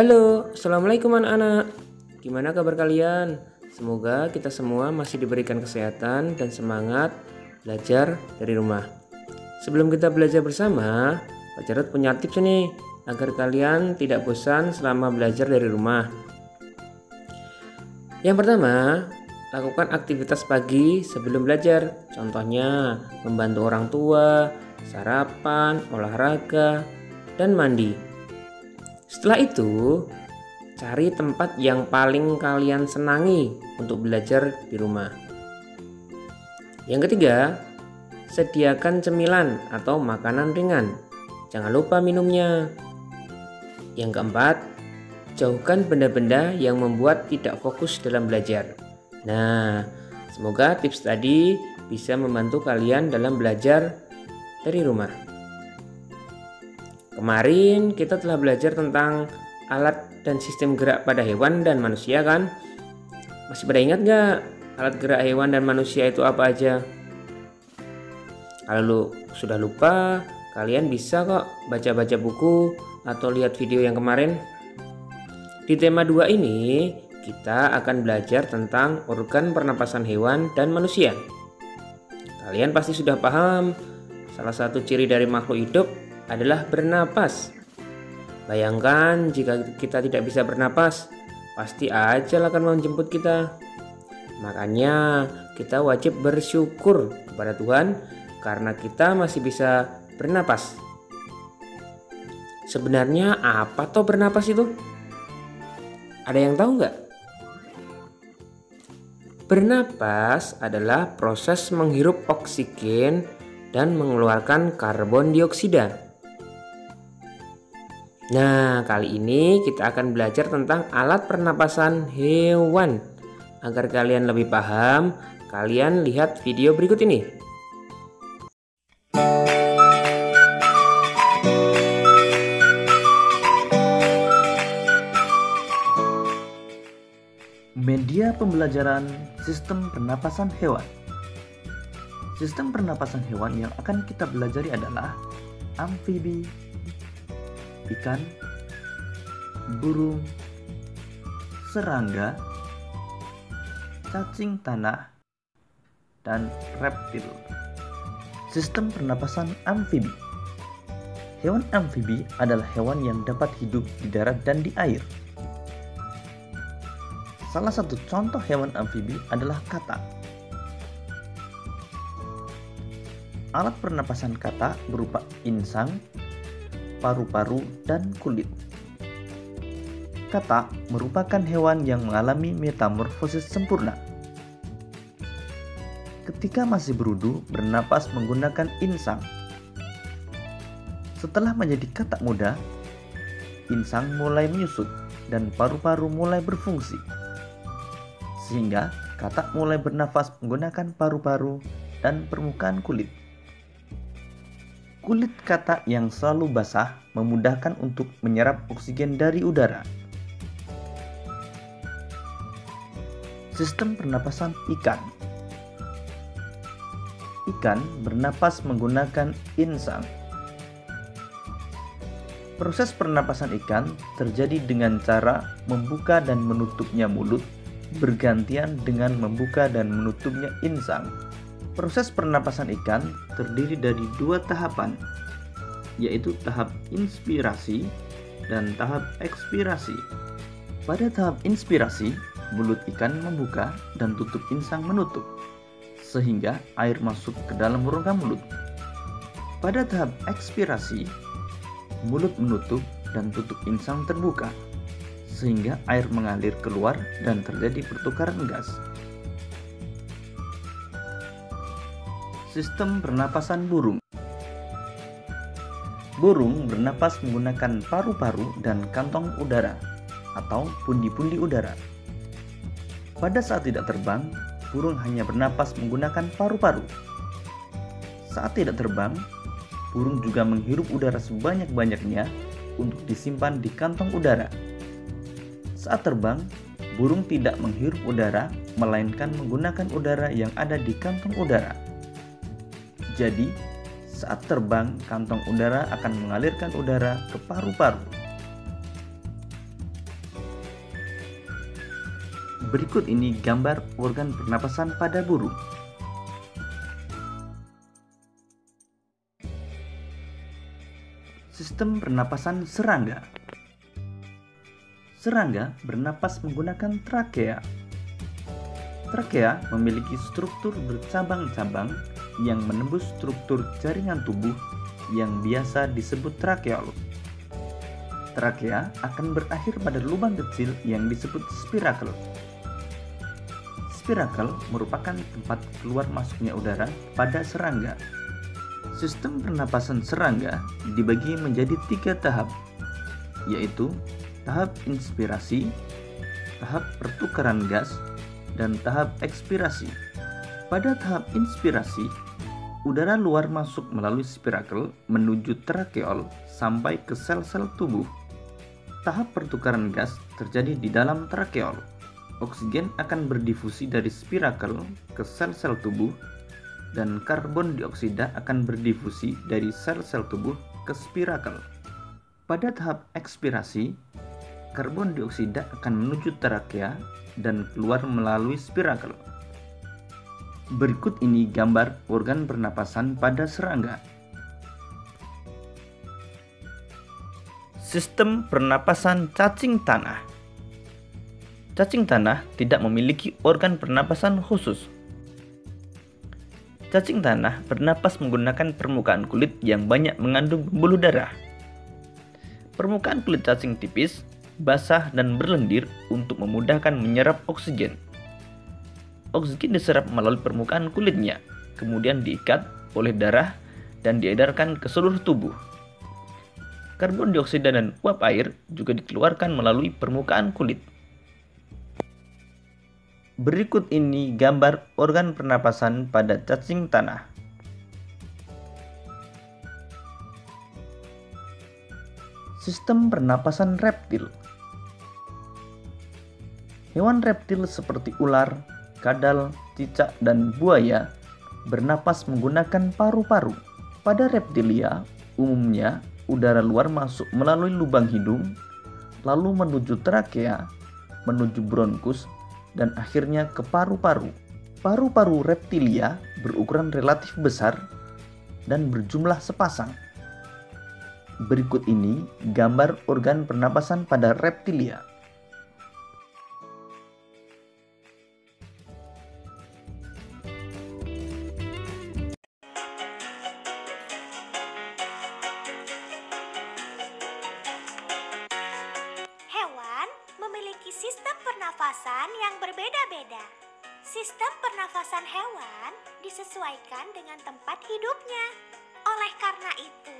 Halo, Assalamualaikum anak-anak. Gimana kabar kalian? Semoga kita semua masih diberikan kesehatan dan semangat belajar dari rumah. Sebelum kita belajar bersama, Pak Jarod punya tips nih agar kalian tidak bosan selama belajar dari rumah. Yang pertama, lakukan aktivitas pagi sebelum belajar. Contohnya, membantu orang tua, sarapan, olahraga, dan mandi. Setelah itu, cari tempat yang paling kalian senangi untuk belajar di rumah. Yang ketiga, sediakan cemilan atau makanan ringan. Jangan lupa minumnya. Yang keempat, jauhkan benda-benda yang membuat tidak fokus dalam belajar. Nah, semoga tips tadi bisa membantu kalian dalam belajar dari rumah. Kemarin kita telah belajar tentang alat dan sistem gerak pada hewan dan manusia kan? Masih pada ingat gak alat gerak hewan dan manusia itu apa aja? Kalau sudah lupa, kalian bisa kok baca-baca buku atau lihat video yang kemarin. Di tema 2 ini, kita akan belajar tentang organ pernapasan hewan dan manusia. Kalian pasti sudah paham, salah satu ciri dari makhluk hidup adalah bernapas. Bayangkan jika kita tidak bisa bernapas, pasti ajal akan menjemput kita. Makanya kita wajib bersyukur kepada Tuhan karena kita masih bisa bernapas. Sebenarnya apa toh bernapas itu? Ada yang tahu nggak? Bernapas adalah proses menghirup oksigen dan mengeluarkan karbon dioksida. Nah, kali ini kita akan belajar tentang alat pernapasan hewan. Agar kalian lebih paham, kalian lihat video berikut ini. Media pembelajaran sistem pernapasan hewan. Sistem pernapasan hewan yang akan kita pelajari adalah amfibi, ikan, burung, serangga, cacing tanah, dan reptil. Sistem pernapasan amfibi. Hewan amfibi adalah hewan yang dapat hidup di darat dan di air. Salah satu contoh hewan amfibi adalah katak. Alat pernapasan katak berupa insang, paru-paru, dan kulit. Katak merupakan hewan yang mengalami metamorfosis sempurna. Ketika masih berudu, bernapas menggunakan insang. Setelah menjadi katak muda, insang mulai menyusut dan paru-paru mulai berfungsi. Sehingga katak mulai bernafas menggunakan paru-paru dan permukaan kulit. Kulit katak yang selalu basah memudahkan untuk menyerap oksigen dari udara. Sistem pernapasan ikan. Ikan bernapas menggunakan insang. Proses pernapasan ikan terjadi dengan cara membuka dan menutupnya mulut bergantian dengan membuka dan menutupnya insang. Proses pernapasan ikan terdiri dari 2 tahapan, yaitu tahap inspirasi dan tahap ekspirasi. Pada tahap inspirasi, mulut ikan membuka dan tutup insang menutup, sehingga air masuk ke dalam rongga mulut. Pada tahap ekspirasi, mulut menutup dan tutup insang terbuka, sehingga air mengalir keluar dan terjadi pertukaran gas. Sistem pernapasan burung. Burung bernapas menggunakan paru-paru dan kantong udara atau pundi-pundi udara. Pada saat tidak terbang, burung hanya bernapas menggunakan paru-paru. Saat tidak terbang, burung juga menghirup udara sebanyak-banyaknya untuk disimpan di kantong udara. Saat terbang, burung tidak menghirup udara, melainkan menggunakan udara yang ada di kantong udara. Jadi, saat terbang, kantong udara akan mengalirkan udara ke paru-paru. Berikut ini gambar organ pernapasan pada burung. Sistem pernapasan serangga. Serangga bernapas menggunakan trakea. Trakea memiliki struktur bercabang-cabang yang menembus struktur jaringan tubuh yang biasa disebut trakeol. Trakea akan berakhir pada lubang kecil yang disebut spirakel. Spirakel merupakan tempat keluar masuknya udara pada serangga. Sistem pernapasan serangga dibagi menjadi 3 tahap, yaitu tahap inspirasi, tahap pertukaran gas, dan tahap ekspirasi. Pada tahap inspirasi, udara luar masuk melalui spirakel menuju trakeol sampai ke sel-sel tubuh. Tahap pertukaran gas terjadi di dalam trakeol. Oksigen akan berdifusi dari spirakel ke sel-sel tubuh dan karbon dioksida akan berdifusi dari sel-sel tubuh ke spirakel. Pada tahap ekspirasi, karbon dioksida akan menuju trakea dan keluar melalui spirakel. Berikut ini gambar organ pernapasan pada serangga. Sistem pernapasan cacing tanah. Cacing tanah tidak memiliki organ pernapasan khusus. Cacing tanah bernapas menggunakan permukaan kulit yang banyak mengandung pembuluh darah. Permukaan kulit cacing tipis, basah, dan berlendir untuk memudahkan menyerap oksigen. Oksigen diserap melalui permukaan kulitnya, kemudian diikat oleh darah dan diedarkan ke seluruh tubuh. Karbon dioksida dan uap air juga dikeluarkan melalui permukaan kulit. Berikut ini gambar organ pernapasan pada cacing tanah. Sistem pernapasan reptil. Hewan reptil seperti ular, kadal, cicak, dan buaya bernapas menggunakan paru-paru. Pada reptilia, umumnya udara luar masuk melalui lubang hidung, lalu menuju trakea, menuju bronkus, dan akhirnya ke paru-paru. Paru-paru reptilia berukuran relatif besar dan berjumlah sepasang. Berikut ini gambar organ pernapasan pada reptilia. Memiliki sistem pernafasan yang berbeda-beda. Sistem pernafasan hewan disesuaikan dengan tempat hidupnya. Oleh karena itu,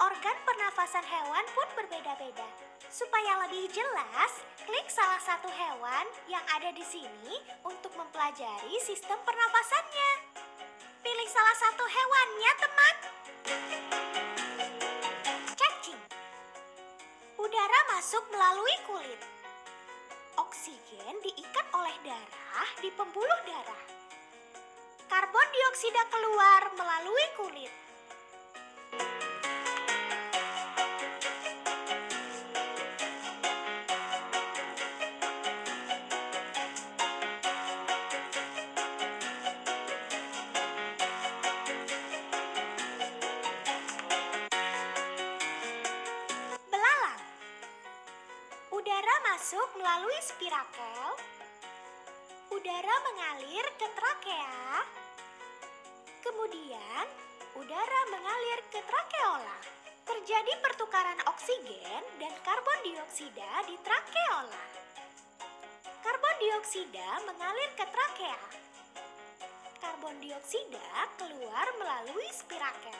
organ pernafasan hewan pun berbeda-beda. Supaya lebih jelas, klik salah satu hewan yang ada di sini untuk mempelajari sistem pernafasannya. Pilih salah satu hewannya, teman. Cacing. Udara masuk melalui kulit. Oksigen diikat oleh darah di pembuluh darah. Karbon dioksida keluar melalui kulit. Udara masuk melalui spirakel, udara mengalir ke trakea, kemudian udara mengalir ke trakeola. Terjadi pertukaran oksigen dan karbon dioksida di trakeola. Karbon dioksida mengalir ke trakea. Karbon dioksida keluar melalui spirakel.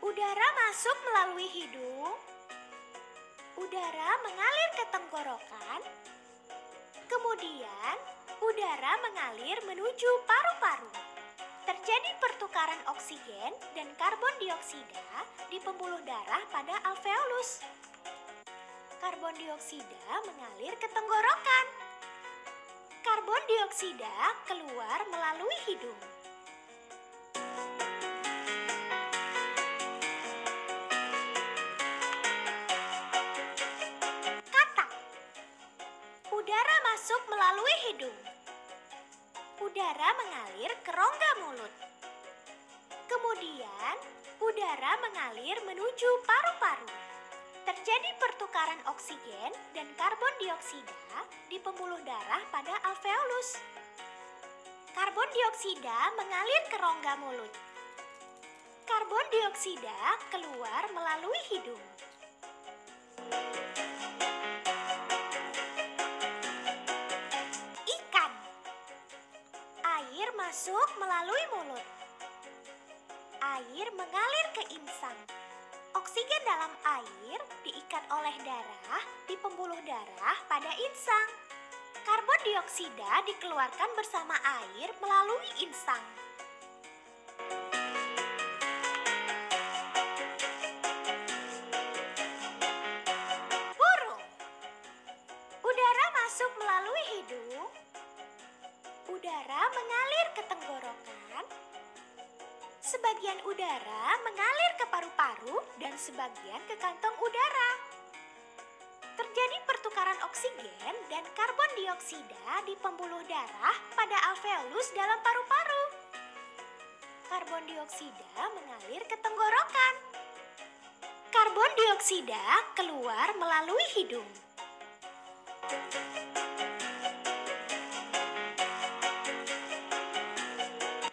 Udara masuk melalui hidung, udara mengalir ke tenggorokan, kemudian udara mengalir menuju paru-paru. Terjadi pertukaran oksigen dan karbon dioksida di pembuluh darah pada alveolus. Karbon dioksida mengalir ke tenggorokan. Karbon dioksida keluar melalui hidung. udara mengalir ke rongga mulut. Kemudian, udara mengalir menuju paru-paru. Terjadi pertukaran oksigen dan karbon dioksida di pembuluh darah pada alveolus. Karbon dioksida mengalir ke rongga mulut. Karbon dioksida keluar melalui hidung. Ikan. Air masuk melalui mulut. Air mengalir ke insang. Oksigen dalam air diikat oleh darah di pembuluh darah pada insang. Karbon dioksida dikeluarkan bersama air melalui insang. Burung. Udara masuk melalui hidung. Udara mengalir ke tenggorokan. Sebagian udara mengalir ke paru-paru dan sebagian ke kantong udara. Terjadi pertukaran oksigen dan karbon dioksida di pembuluh darah pada alveolus dalam paru-paru. Karbon dioksida mengalir ke tenggorokan. Karbon dioksida keluar melalui hidung.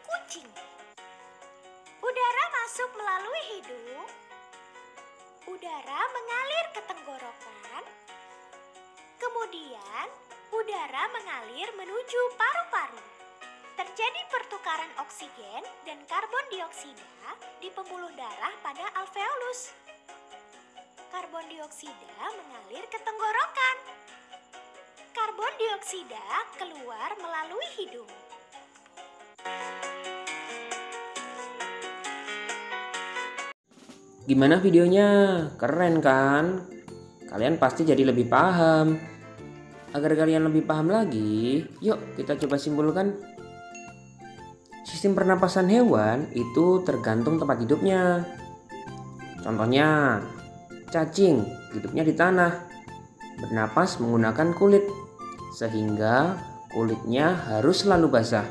Kucing. Udara masuk melalui hidung. Udara mengalir ke tenggorokan. Kemudian, udara mengalir menuju paru-paru. Terjadi pertukaran oksigen dan karbon dioksida di pembuluh darah pada alveolus. Karbon dioksida mengalir ke tenggorokan. Karbon dioksida keluar melalui hidung. Gimana videonya? Keren kan? Kalian pasti jadi lebih paham. Agar kalian lebih paham lagi, yuk kita coba simpulkan. Sistem pernapasan hewan itu tergantung tempat hidupnya. Contohnya, cacing hidupnya di tanah, bernapas menggunakan kulit, sehingga kulitnya harus selalu basah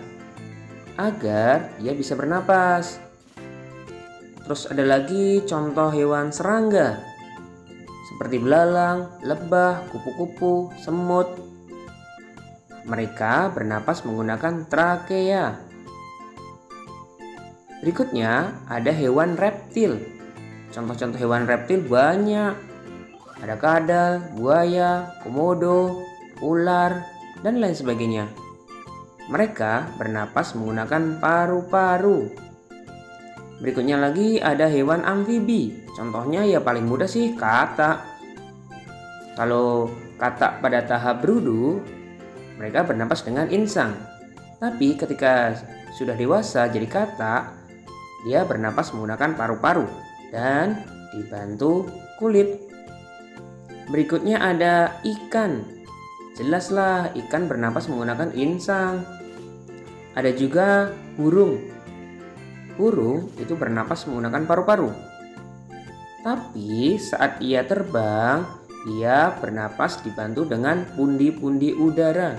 agar ia bisa bernapas. Terus ada lagi contoh hewan serangga seperti belalang, lebah, kupu-kupu, semut. Mereka bernapas menggunakan trakea. Berikutnya ada hewan reptil. Contoh-contoh hewan reptil banyak. Ada kadal, buaya, komodo, ular, dan lain sebagainya. Mereka bernapas menggunakan paru-paru. Berikutnya lagi ada hewan amfibi. Contohnya ya paling mudah sih katak. Kalau katak pada tahap berudu, mereka bernapas dengan insang. Tapi ketika sudah dewasa jadi katak, dia bernapas menggunakan paru-paru dan dibantu kulit. Berikutnya ada ikan. Jelaslah ikan bernapas menggunakan insang. Ada juga burung. Burung itu bernapas menggunakan paru-paru. Tapi saat ia terbang, ia bernapas dibantu dengan pundi-pundi udara.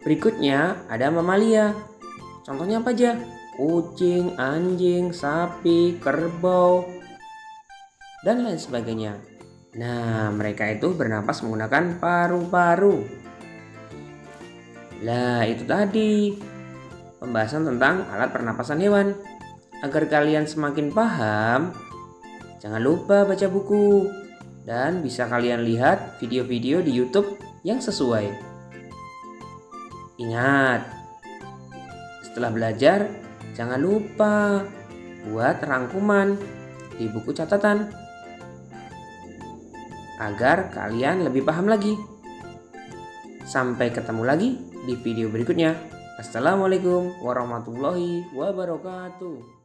Berikutnya ada mamalia. Contohnya apa aja? Kucing, anjing, sapi, kerbau, dan lain sebagainya. Nah, mereka itu bernapas menggunakan paru-paru. Nah, itu tadi pembahasan tentang alat pernapasan hewan. Agar kalian semakin paham, jangan lupa baca buku dan bisa kalian lihat video-video di YouTube yang sesuai. Ingat, setelah belajar jangan lupa buat rangkuman di buku catatan agar kalian lebih paham lagi. Sampai ketemu lagi di video berikutnya. Assalamualaikum warahmatullahi wabarakatuh.